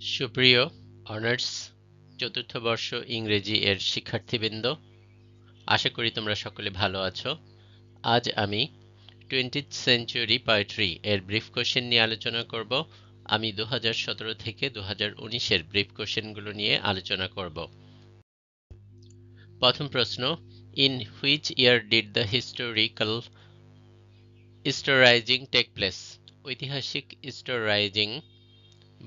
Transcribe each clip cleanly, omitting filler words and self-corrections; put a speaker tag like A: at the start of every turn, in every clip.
A: সুপ্রিয় অনার্স চতুর্থ বর্ষ ইংরেজি এর শিক্ষার্থীবৃন্দ, আশা করি তোমরা সকলে ভালো আছো। আজ আমি 20th সেঞ্চুরি পোয়েট্রি এর ব্রিফ কোশ্চেন নিয়ে আলোচনা করব। আমি 2017 থেকে 2019 এর ব্রিফ কোশ্চেনগুলো নিয়ে আলোচনা করব। প্রথম প্রশ্ন, in which year did the historical Easter rising take place? ঐতিহাসিক ইস্টার রাইজিং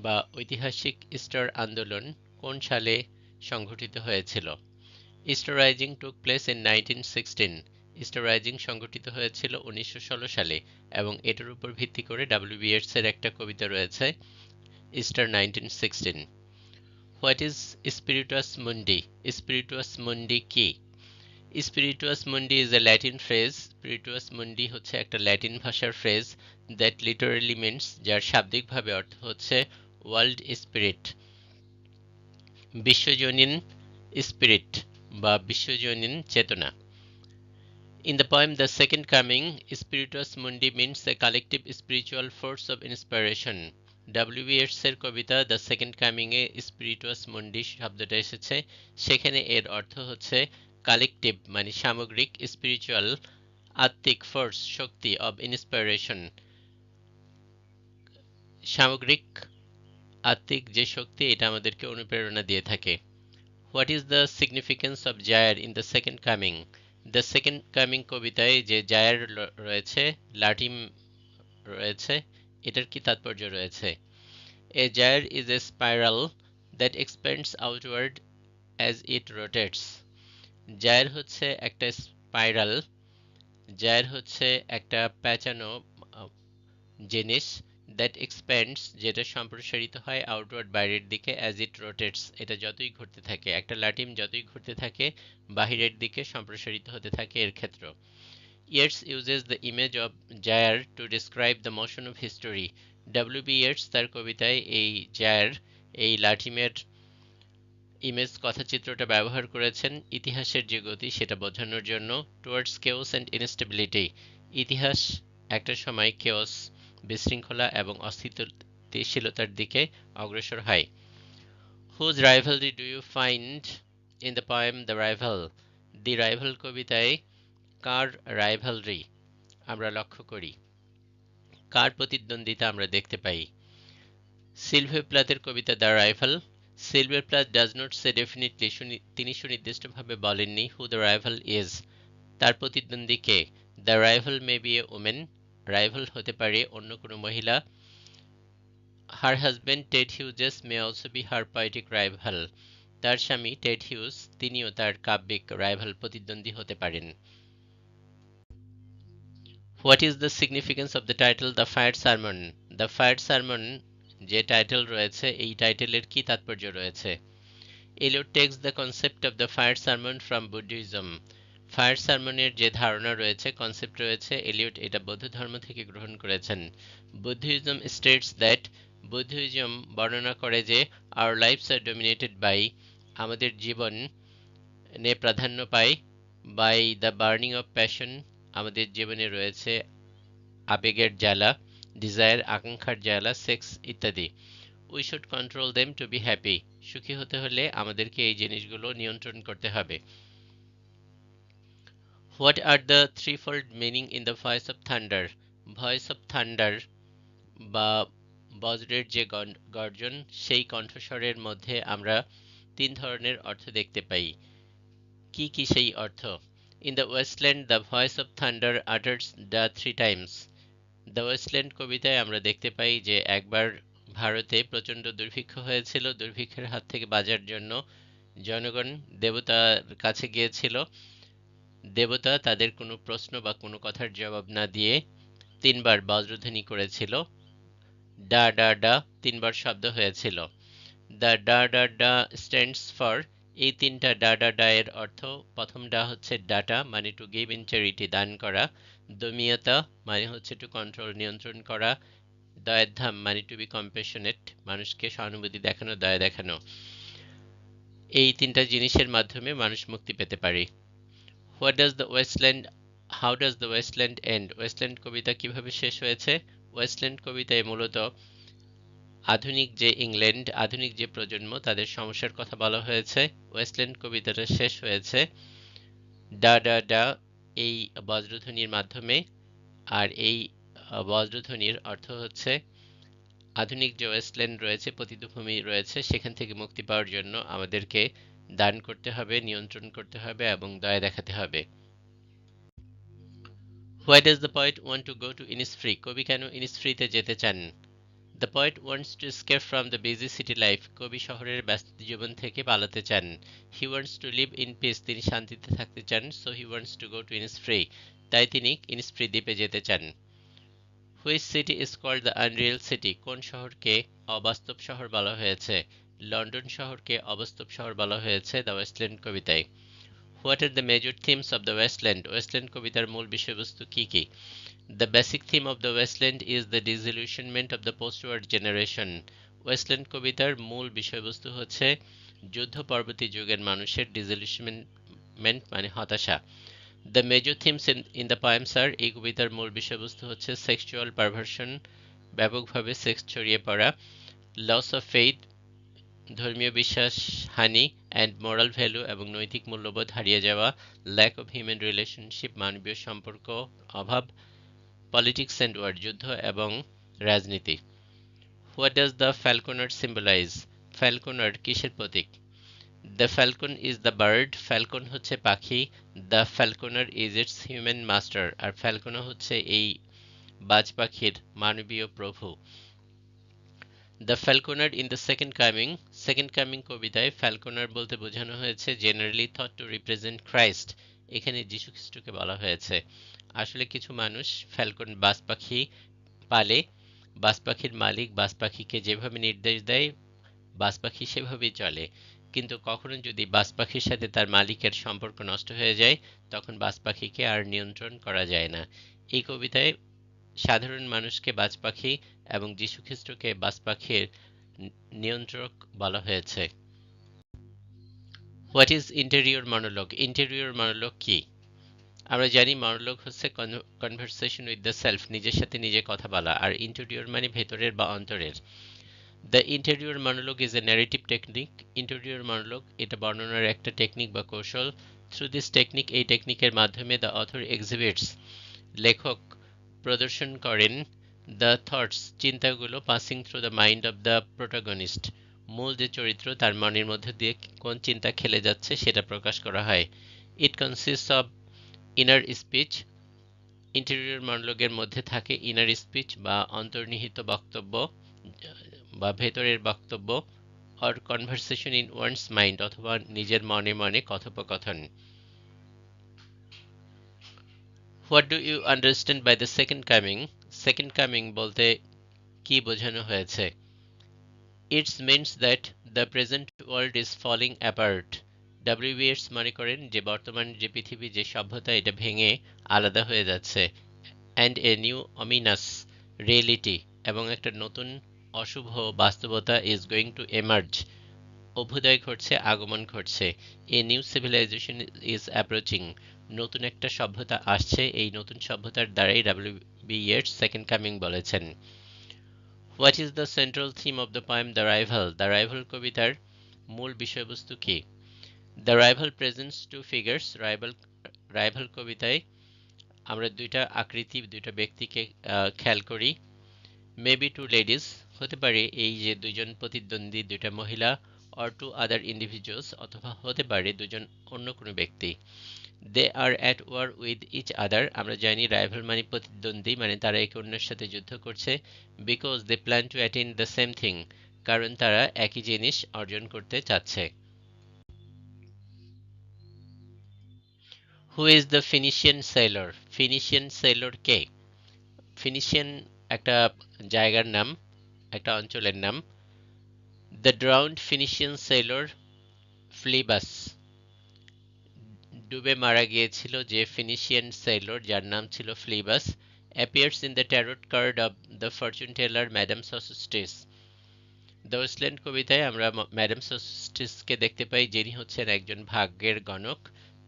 A: বা ঐতিহাসিক ইস্টার আন্দোলন কোন সালে সংঘটিত হয়েছিল? Easter rising took place in 1916। Easter rising সংঘটিত হয়েছিল 1916 সালে এবং এটার উপর ভিত্তি করে ডব্লিউ.বি. ইয়েটস এর একটা কবিতা রয়েছে, ইস্টার 1916। হোয়াট ইজ স্পিরিটাস মুন্ডি? স্পিরিটাস মুন্ডি কি? স্পিরিটাস মুন্ডি ইজ এ ল্যাটিন ফ্রেজ। স্পিরিটাস মুন্ডি হচ্ছে একটা ল্যাটিন ভাষার ফ্রেজ দ্যাট লিটারালি মিনস, যার শাব্দিকভাবে অর্থ হচ্ছে ওয়ার্ল্ড স্পিরিট, বিশ্বজনীন স্পিরিট বা বিশ্বজনীন চেতনা। In the poem The Second Coming, Spiritus Mundi means a collective spiritual force of inspiration. W B. ইয়েটসের কবিতা দ্য সেকেন্ড কামিং এ স্পিরিটাস মুন্ডি শব্দটা এসেছে, সেখানে এর অর্থ হচ্ছে কালেকটিভ মানে সামগ্রিক, স্পিরিচুয়াল আত্মিক, ফোর্স শক্তি, অব ইন্সপিরেশন সামগ্রিক আত্মিক যে শক্তি এটা আমাদেরকে অনুপ্রেরণা দিয়ে থাকে। What is the significance of gyre in the second coming? The second coming কবিতায় যে জায়ার রয়েছে, লাটিম রয়েছে, এটার কি তাৎপর্য রয়েছে? A gyre is a spiral that expands outward as it rotates. Gyre হচ্ছে একটা স্পাইরাল, জায়ার হচ্ছে একটা প্যাঁচানো জিনিস, দ্যাট এক্সপ্যান্ডস যেটা সম্প্রসারিত হয়, আউটওয়ার্ড বাইরের দিকে, অ্যাজ ইট রোটেটস এটা যতই ঘুরতে থাকে, একটা লাটিম যতই ঘুরতে থাকে বাহিরের দিকে সম্প্রসারিত হতে থাকে এর ক্ষেত্র। Yeats uses the image of gyre to describe the motion of history. W B. Yeats তার কবিতায় এই জায়ার, এই লাঠিমের ইমেজ কথাচিত্রটা ব্যবহার করেছেন ইতিহাসের যে গতি সেটা বোঝানোর জন্য। টুয়ার্ডস কেওস অ্যান্ড ইনস্টেবিলিটি, ইতিহাস একটা সময় কেওস বিশৃঙ্খলা এবং অস্থিতিশীলতার দিকে অগ্রসর হয়। Whose rivalry do you find in the poem the rival? The rival কবিতায় কার রাইভালরি আমরা লক্ষ্য করি, কার প্রতিদ্বন্দ্বিতা আমরা দেখতে পাই? সিলভিও প্লাতের কবিতা the rival. Sylvia Plath does not say definitely, তিনি সুনির্দিষ্টভাবে বলেননি হু দ্য রাইভাল ইজ, তার প্রতিদ্বন্দ্বী কে। The rival may be a woman, rival হতে পারে অন্য কোনো মহিলা। Her husband Ted Hughes may also be her poetic rival, তার স্বামী টেড হিউজ তিনিও তার কাব্যিক রাইভাল প্রতিদ্বন্দ্বী হতে পারেন। What is the significance of the title the fire sermon? The fire sermon যে টাইটেল রয়েছে, এই টাইটেলের কি তাৎপর্য রয়েছে? Eliot takes the concept of the fire sermon from Buddhism. Fire সারমনের যে ধারণা রয়েছে, কনসেপ্ট রয়েছে, এলিয়ট এটা বৌদ্ধ ধর্ম থেকে গ্রহণ করেছেন। বুদ্ধিজম স্টেটস দ্যাট, বুদ্ধিজম বর্ণনা করে যে our lives are dominated by, আমাদের জীবন নে প্রাধান্য পায়, by the burning of passion, আমাদের জীবনে রয়েছে আবেগের জ্বালা, ডিজায়ার আকাঙ্ক্ষার জ্বালা, সেক্স ইত্যাদি। We should control them to be happy, সুখী হতে হলে আমাদেরকে এই জিনিসগুলো নিয়ন্ত্রণ করতে হবে। What are the threefold meaning in the voice of thunder? Voice of thunder বা বজ্রের যে গর্জন, সেই কণ্ঠস্বরের মধ্যে আমরা তিন ধরনের অর্থ দেখতে পাই। কি কি সেই অর্থ? In the Wasteland the voice of thunder utters the three times. The Wasteland কবিতায় আমরা দেখতে পাই যে একবার ভারতে প্রচণ্ড দুর্ভিক্ষ হয়েছিল, দুর্ভিক্ষের হাত থেকে বাঁচার জন্য জনগণ দেবতার কাছে গিয়েছিল। দেবতা তাদের কোনো প্রশ্ন বা কোনো কথার জবাব না দিয়ে তিনবার বজ্রধ্বনি করেছিল, ডা ডা ডা তিনবার শব্দ হয়েছিল। দ্য ডা ডা ডা স্ট্যান্ডস ফর, এই তিনটা ডা ডা ডা এর অর্থ, প্রথম ডা হচ্ছে ডাটা মানে টু গিভ ইন চ্যারিটি, দান করা। দমিয়তা মানে হচ্ছে টু কন্ট্রোল নিয়ন্ত্রণ করা। দয়াধাম মানে টু বি কম্প্যাশনেট মানুষকে সহানুভূতি দেখানো, দয়া দেখানো। এই তিনটা জিনিসের মাধ্যমে মানুষ মুক্তি পেতে পারে। What does the Wasteland, how does the Wasteland end? Wasteland কবিতা কিভাবে শেষ হয়েছে? ওয়েস্টল্যান্ড কবিতায় মূলত আধুনিক যে ইংল্যান্ড, আধুনিক যে প্রজন্ম, তাদের সমস্যার কথা বলা হয়েছে। ওয়েস্টল্যান্ড কবিতাটা শেষ হয়েছে ডা ডা ডা এই বজ্রধ্বনির মাধ্যমে। আর এই বজ্রধ্বনির অর্থ হচ্ছে আধুনিক যে ওয়েস্টল্যান্ড রয়েছে, পতিতভূমি রয়েছে, সেখান থেকে মুক্তি পাওয়ার জন্য আমাদেরকে দান করতে হবে, নিয়ন্ত্রণ করতে হবে এবং দয়া দেখাতে হবে। Why does the poet want to go to Innisfree? কবি কেন ইনিসফ্রিতে যেতে চান? The poet wants to escape from the busy city life. কবি শহরের ব্যস্ত জীবন থেকে পালাতে চান। He wants to live in peace. তিনি শান্তিতে থাকতে চান। So he wants to go to Innisfree. তাই তিনি ইনিসফ্রি দ্বীপে যেতে চান। Which city is called the unreal city? কোন শহরকে অবাস্তব শহর বলা হয়েছে? লন্ডন শহরকে অবাস্তব শহর বলা হয়েছে দ্য ওয়েস্টল্যান্ড কবিতায়। What are the major themes of the Westland? Wasteland কবিতার মূল বিষয়বস্তু কি কি? The basic theme of the Westland is the disillusionment of the post-war generation. Wasteland কবিতার মূল বিষয়বস্তু হচ্ছে যুদ্ধ পরবর্তী যুগের মানুষের ডিসইলিউশনমেন্ট মানে হতাশা। The major themes in the poems are এই কবিতার মূল বিষয়বস্তু হচ্ছে সেক্সুয়াল পারভার্সন, ব্যাপকভাবে সেক্স ছড়িয়ে পড়া, লস অফ ফেইথ, ধর্মীয় বিশ্বাস হানি, অ্যান্ড মোরাল ভ্যালু এবং নৈতিক মূল্যবোধ হারিয়ে যাওয়া, ল্যাক অফ হিউম্যান রিলেশনশিপ মানবীয় সম্পর্ক অভাব, পলিটিক্স অ্যান্ড ওয়ার যুদ্ধ এবং রাজনীতি। What does the falconer symbolize? Falconer কিসের প্রতীক? The falcon is the bird, falcon হচ্ছে পাখি। The falconer is its human master, আর ফ্যালকনা হচ্ছে এই বাজ পাখির মানবীয় প্রভু। The falconer in the second coming কবিতায় ফ্যালকনার বলতে বোঝানো হয়েছে generally thought to represent Christ, এখানে যীশু খ্রিস্টকে বলা হয়েছে। আসলে কিছু মানুষ ফ্যালকন বাজ পাখি পালে, বাজ পাখির মালিক বাজ পাখিকে যেভাবে নির্দেশ দেয় বাজ পাখি সেভাবেই চলে, কিন্তু কখনো যদি বাজ পাখির সাথে তার মালিকের সম্পর্ক নষ্ট হয়ে যায় তখন বাজ পাখিকে আর নিয়ন্ত্রণ করা যায় না। এই কবিতায় সাধারণ মানুষকে বাজ পাখি এবং যীশুখ্রিস্টকে বাজ পাখির নিয়ন্ত্রক বলা হয়েছে। What is interior monologue? Interior monologue কি? আমরা জানি মনোলগ হচ্ছে কনভারসেশন উইথ দ্য সেলফ, নিজের সাথে নিজে কথা বলা, আর ইন্টেরিয়র মানে ভেতরের বা অন্তরের। The interior monologue is a narrative technique. Interior monologue এটা বর্ণনার একটা টেকনিক বা কৌশল। থ্রু দিস টেকনিক, এই টেকনিকের মাধ্যমে দ্য অথর এক্সিবিটস, লেখক প্রদর্শন করেন দ্য থটস, চিন্তাগুলো passing through the mind of the protagonist, মূল যে চরিত্র তার মনের মধ্যে দিয়ে কোন চিন্তা খেলে যাচ্ছে সেটা প্রকাশ করা হয়। It consists of inner speech, interior মনোলগের মধ্যে থাকে ইনার স্পিচ বা অন্তর্নিহিত বক্তব্য বা ভেতরের বক্তব্য, or conversation in one's mind অথবা নিজের মনে মনে কথোপকথন। What do you understand by the second coming? Second coming বলতে কি বোঝানো হয়েছে? It's means that the present world is falling apart. W B. Yeats মনে করেন যে বর্তমান যে পৃথিবী, যে সভ্যতা, এটা ভেঙে আলাদা হয়ে যাচ্ছে। And a new ominous reality, এবং একটা নতুন অশুভ বাস্তবতা ইজ গোয়িং টু এমার্জ, অভ্যুদয় ঘটছে, আগমন ঘটছে। A new civilization is approaching, নতুন একটা সভ্যতা আসছে, এই নতুন সভ্যতার দ্বারাই ডব্লিউ.বি. ইয়েটস সেকেন্ড কামিং বলেছেন। What is the central theme of the poem the rival? The rival কবিতার মূল বিষয়বস্তু কি? The rival presents two figures, rival কবিতায় আমরা দুইটা আকৃতি, দুইটা ব্যক্তিকে খেয়াল করি। মেবি টু লেডিস, হতে পারে এই যে দুইজন প্রতিদ্বন্দ্বী, দুইটা মহিলা, অর টু আদার ইন্ডিভিজুয়ালস, অথবা হতে পারে দুজন অন্য কোনো ব্যক্তি। They are at war with each other, আমরা জানি রাইভাল মানে প্রতিদ্বন্দ্বী, মানে তারা একে অন্যের সাথে যুদ্ধ করছে। Because they plan to attain the same thing, কারণ তারা একই জিনিস অর্জন করতে চাচ্ছে। Who is the Phoenician sailor? Phoenician sailor কে? ফিনিশিয়ান একটা জায়গার নাম, একটা অঞ্চলের নাম। The drowned Phoenician sailor Phlebas, ডুবে মারা গিয়েছিল যে ফিনিশিয়ান সেলর যার নাম ছিল Phlebas, appears in the tarot card of the fortune teller madam Sosostris. The Wasteland কবিতায় আমরা ম্যাডাম সসস্টিসকে দেখতে পাই, যিনি হচ্ছেন একজন ভাগ্যের গণক।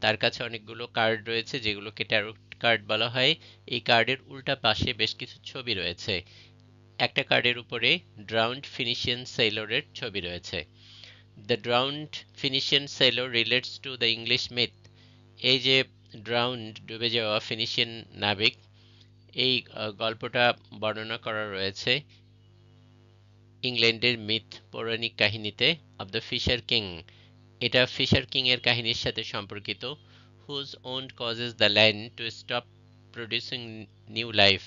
A: তার কাছে অনেকগুলো কার্ড রয়েছে যেগুলোকে ট্যারোট কার্ড বলা হয়। এই কার্ডের উল্টা পাশে বেশ কিছু ছবি রয়েছে। একটা কার্ডের উপরে ড্রাউন্ড ফিনিশিয়ান সেলরের ছবি রয়েছে। The drowned Phoenician sailor relates to the English myth. এই যে ড্রাউন্ড, ডুবে যাওয়া ফিনিশিয়ান নাবিক, এই গল্পটা বর্ণনা করা রয়েছে ইংল্যান্ডের মিথ, পৌরাণিক কাহিনীতে, অব দ্য ফিশার কিং। এটা ফিশার কিং এর কাহিনীর সাথে সম্পর্কিত। Whose wound causes the land to stop producing new life.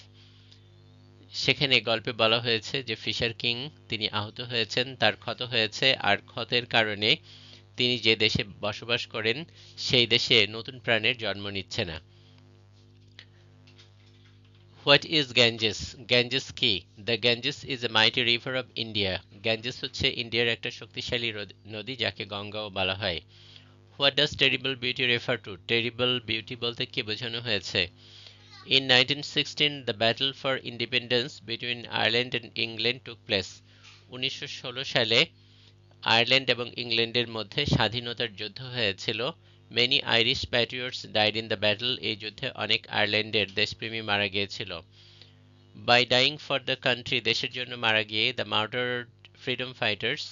A: সেখানে গল্পে বলা হয়েছে যে ফিশার কিং তিনি আহত হয়েছেন, তার ক্ষত হয়েছে, আর ক্ষতের কারণে তিনি যে দেশে বসবাস করেন সেই দেশে নতুন প্রাণের জন্ম নিচ্ছে না। What is Ganges? গ্যাঞ্জেস কি? The Ganges is a mighty river of India. Ganges হচ্ছে ইন্ডিয়ার একটা শক্তিশালী নদী, যাকে গঙ্গাও বলা হয়। What does terrible beauty refer to? Terrible beauty বলতে কি বোঝানো হয়েছে? In 1916, the battle for independence between Ireland and England took place. 1916 সালে আয়ারল্যান্ড এবং ইংল্যান্ডের মধ্যে স্বাধীনতার যুদ্ধ হয়েছিল। Many Irish patriots died in the battle. এই যুদ্ধে অনেক আয়ারল্যান্ডের দেশপ্রেমী মারা গিয়েছিল। By dying for the country, দেশের জন্য মারা গিয়ে, the martyred freedom fighters,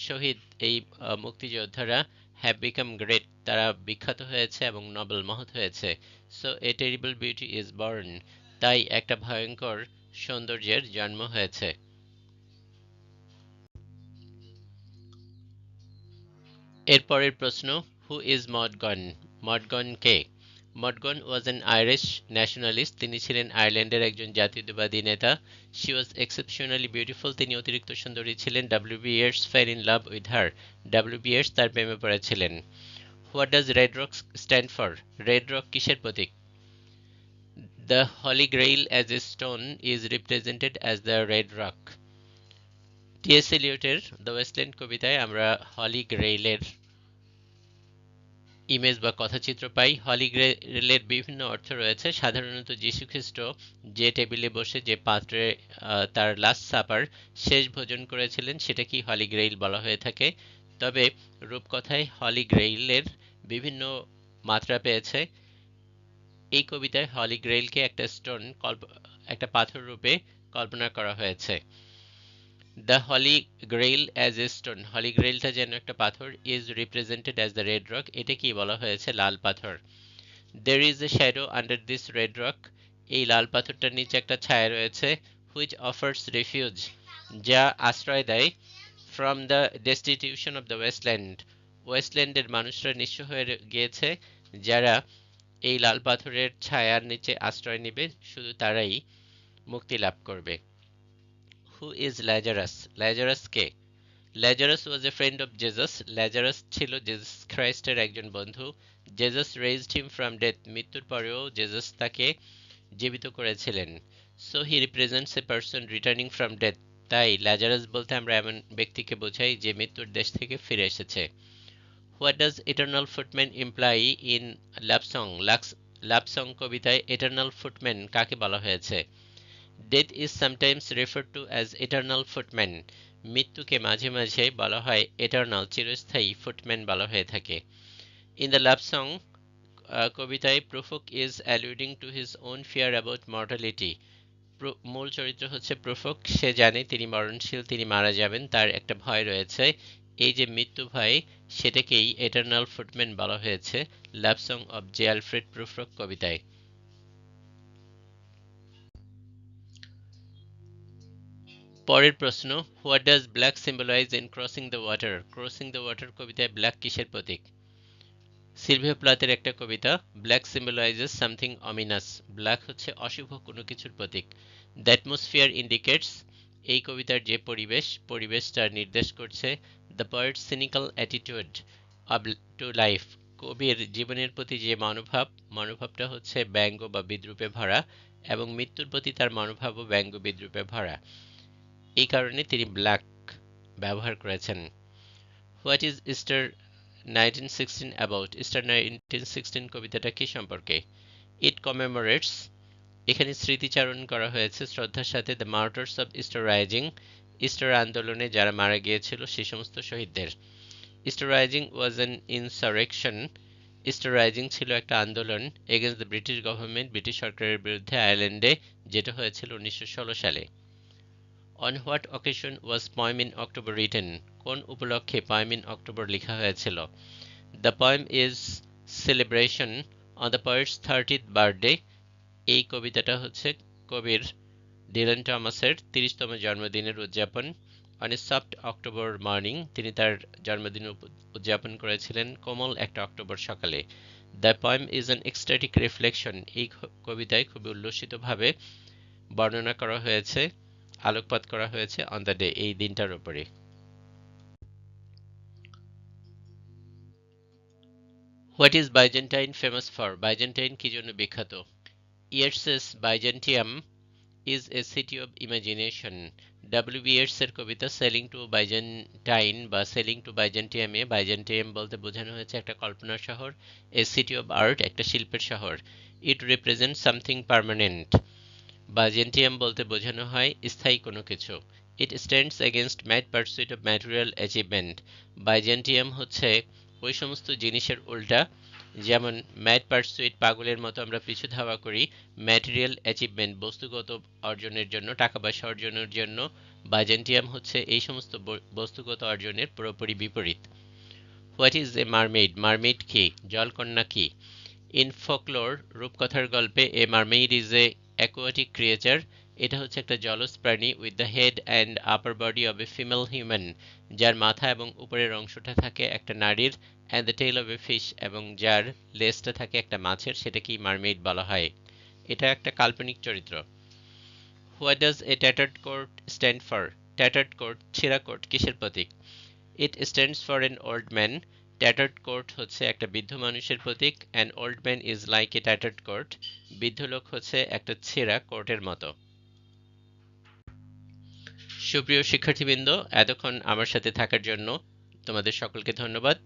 A: শহীদ এই মুক্তিযোদ্ধারা, have become great, তারা বিখ্যাত হয়েছে এবং নোবেল, মহৎ হয়েছে। So a terrible beauty is born, তাই একটা ভয়ঙ্কর সৌন্দর্যের জন্ম হয়েছে। এরপরের প্রশ্ন, হু ইজ মডগন? মডগন কে? Maud Gonne was an Irish nationalist, তিনি ছিলেন আয়ারল্যান্ডের একজন জাতীয়তাবাদী নেতা। শি ওয়াজ এক্সেপশনালি বিউটিফুল, তিনি অতিরিক্ত সুন্দরী ছিলেন। W B. Yeats fell in love with her, W B. Yeats তার প্রেমে পড়েছিলেন। What does red rock stand for? Red rock কিসের প্রতীক? The Holi Grail as a stone is represented as the red rock. T S. এলিয়টের দ্য ওয়েস্টল্যান্ড কবিতায় আমরা হলি গ্রেইলের image বা কথাচিত্র পাই। হলি গ্রেইলের বিভিন্ন অর্থ রয়েছে। সাধারণত যীশুখ্রিস্ট যে টেবিলে বসে যে পাত্রে তার লাস্ট সাপার, শেষ ভোজন করেছিলেন, সেটাকে হলি গ্রেইল বলা হয়ে থাকে। তবে রূপকথায় হলি গ্রেইলের বিভিন্ন মাত্রা পেয়েছে। এই কবিতায় হলি গ্রেইলকে একটা স্টোন, একটা পাথর রূপে কল্পনা করা হয়েছে। The Holi Grail as a stone, holy গ্রেইলটা যেন একটা পাথর, is represented as the red rock, এটা কি বলা হয়েছে? লাল পাথর। There is a shadow under this red rock, এই লাল পাথরটার নিচে একটা ছায়া রয়েছে। হুইচ অফার্স রিফিউজ, যা আশ্রয় দেয়। From the destitution of the Wasteland, ওয়েস্টল্যান্ডের মানুষরা নিঃস্ব হয়ে গিয়েছে, যারা এই লাল পাথরের ছায়ার নিচে আশ্রয় নেবে শুধু তারাই মুক্তি লাভ করবে। Who is Lazarus? Lazarus K? Lazarus was a friend of Jesus, Lazarus ছিল জেসাস খ্রাইস্টের একজন বন্ধু। Jesus raised him from death, মৃত্যুর পরেও জেসাস তাকে জীবিত করেছিলেন। So he represents a person returning from death, তাই ল্যাজারাস বলতে আমরা এমন ব্যক্তিকে বোঝাই যে মৃত্যুর দেশ থেকে ফিরে এসেছে। What does eternal footman imply in love song? Love song কবিতায় ইটার্নাল ফুটম্যান কাকে বলা হয়েছে? Death is sometimes referred to as eternal footman, মৃত্যুকে মাঝে মাঝে বলা হয় ইটার্নাল, চিরস্থায়ী ফুটম্যান বলা হয়ে থাকে। ইন দ্য লাভ সং কবিতায় Prufrock is alluding to his own fear about mortality, মূল চরিত্র হচ্ছে প্রোফোক, সে জানে তিনি মরণশীল, তিনি মারা যাবেন, তার একটা ভয় রয়েছে। এই যে মৃত্যু ভয়, সেটাকেই এটার্নাল ফুটম্যান বলা হয়েছে love song of J Alfred Prufrock কবিতায়। পরের প্রশ্ন, what does black symbolize in crossing the water? Crossing the water কবিতায় ব্ল্যাক কিসের প্রতীক? সিলভিও প্লাথের একটা কবিতা, black symbolizes something ominous, black হচ্ছে অশুভ কোনো কিছুর প্রতীক। দ্য অ্যাটমসফিয়ার ইন্ডিকেটস, এই কবিতার যে পরিবেশ, পরিবেশটা নির্দেশ করছে the poet's cynical attitude of to life, কবির জীবনের প্রতি যে মনোভাব, মনোভাবটা হচ্ছে ব্যঙ্গ বা বিদ্রূপে ভরা, এবং মৃত্যুর প্রতি তার মনোভাবও ব্যঙ্গ বিদ্রূপে ভরা। এই কারণে তিনি ব্ল্যাক ব্যবহার করেছেন। What is Easter 1916 about? Easter 1916 কবিতাটা কি সম্পর্কে? ইট কমেমোরেটস, এখানে স্মৃতিচারণ করা হয়েছে শ্রদ্ধার সাথে the martyrs of Easter rising, Easter আন্দোলনে যারা মারা গিয়েছিল সে সমস্ত শহীদদের। Easter rising was an insurrection, Easter rising ছিল একটা আন্দোলন against the British government, British সরকারের বিরুদ্ধে আয়ারল্যান্ডে, যেটা হয়েছিল 1916 সালে। On what occasion was poem in October written? কোন উপলক্ষে পয়েম ইন অক্টোবর লেখা হয়েছিল? The poem is celebration on the poet's 30th birthday. এই কবিতাটা হচ্ছে কবির ডিলান টমাসের 30তম জন্মদিনের উদযাপন। On a soft October morning, তিনি তার জন্মদিন উদযাপন করেছিলেন কোমল একটা অক্টোবর সকালে। The poem is an ecstatic reflection, এই কবিতায় খুবই উল্লসিতভাবে বর্ণনা করা হয়েছে, আলোকপাত করা হয়েছে অন দ্য ডে, এই দিনটার উপরে। What is Byzantine famous for? Byzantine কি জন্য বিখ্যাত? Yeats's Byzantium is a city of imagination. W.B. yeats এর কবিতা সেলিং টু বাইজেন্টাইন বা সেলিং টু বাইজেন্টিয়ামে বাইজেন্টিয়াম বলতে বোঝানো হয়েছে একটা কল্পনার শহর, এ সিটি অফ আর্ট একটা শিল্পের শহর, ইট রিপ্রেজেন্ট সামথিং পার্মানেন্ট, বাইজেন্টিয়াম বলতে বোঝানো হয় স্থায়ী কোনো কিছু, it stands against mad pursuit of material achievement, Byzantium হচ্ছে ওই সমস্ত জিনিসের উল্টা, যেমন ম্যাড পারসুইট পাগলের মতো আমরা পিছু ধাওয়া করি, ম্যাটেরিয়াল অ্যাচিভমেন্ট বস্তুগত অর্জনের জন্য, টাকা পয়সা অর্জনের জন্য, বাইজেন্টিয়াম হচ্ছে এই সমস্ত বস্তুগত অর্জনের পুরোপুরি বিপরীত। What is a mermaid? Mermaid কি? জলকন্যা কি? ইন ফোকলোর রূপকথার গল্পে a mermaid is a aquatic creature, এটা হচ্ছে একটা জলজ প্রাণী with the head and upper body of a female human, যার মাথা এবং উপরের অংশটা থাকে একটা নারীর, and the tail of a fish, এবং যার লেজটা থাকে একটা মাছের, সেটাকেই মারমেইড বলা হয়। এটা একটা কাল্পনিক চরিত্র। What does a tattered coat stand for? Tattered coat ছেঁড়া কোট কিসের প্রতীক? It stands for an old man, tattered coat হচ্ছে একটা বৃদ্ধ মানুষের প্রতীক, an old man is like a tattered coat, বৃদ্ধ লোক হচ্ছে একটা ছেঁড়া কোটের মতো। সুপ্রিয় শিক্ষার্থীবৃন্দ, এতক্ষণ আমার সাথে থাকার জন্য তোমাদের সকলকে ধন্যবাদ।